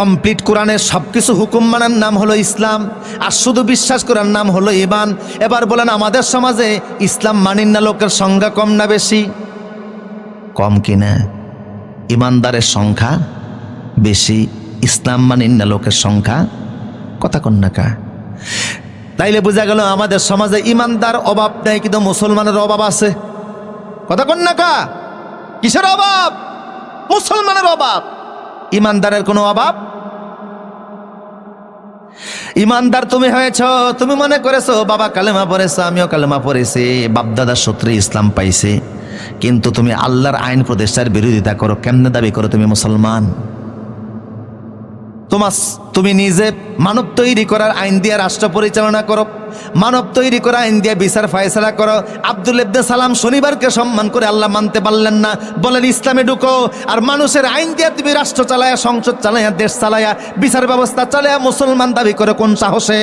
Complete কোরআনের সবকিছু হুকুম মানার নাম হলো ইসলাম, আর শুধু বিশ্বাস করার নাম হলো ঈমান। এবার বলেন আমাদের সমাজে ইসলাম মানেন না লোকের সংখ্যা কম না বেশি? কম কিনা? ইমানদারের সংখ্যা বেশি, ইসলাম মানেন না লোকের সংখ্যা কথা কন্যা কা। তাইলে বোঝা গেল আমাদের সমাজে ইমানদার অভাব নেই, কিন্তু মুসলমানের অভাব আছে কথা কন্যা কা। কিসের অভাব? মুসলমানের অভাব, ইমানদারের কোনো অভাব। ইমানদার তুমি হয়েছ, তুমি মনে করেছো বাবা কালেমা পড়েছ, আমিও কালেমা পড়েছি, বাপদাদার সূত্রে ইসলাম পাইছে, কিন্তু তুমি আল্লাহর আইন প্রতিষ্ঠার বিরোধিতা করো। কেমনে দাবি করো তুমি মুসলমান? তুমি নিজে মানব তৈরি করার আইন দিয়ে রাষ্ট্র পরিচালনা করো, মানব তৈরি করা আইন দিয়ে বিচার ফায়সালা করো। আব্দুল ইবনে সালাম শনিবারকে সম্মান করে আল্লাহ মানতে পারলেন না, বলেন ইসলামে ঢুকো। আর মানুষের আইন দিয়ে তুমি রাষ্ট্র চালায়া, সংসদ চালায়া, দেশ চালায়া, বিচার ব্যবস্থা চালায়া মুসলমান দাবি করে কোন সাহসে?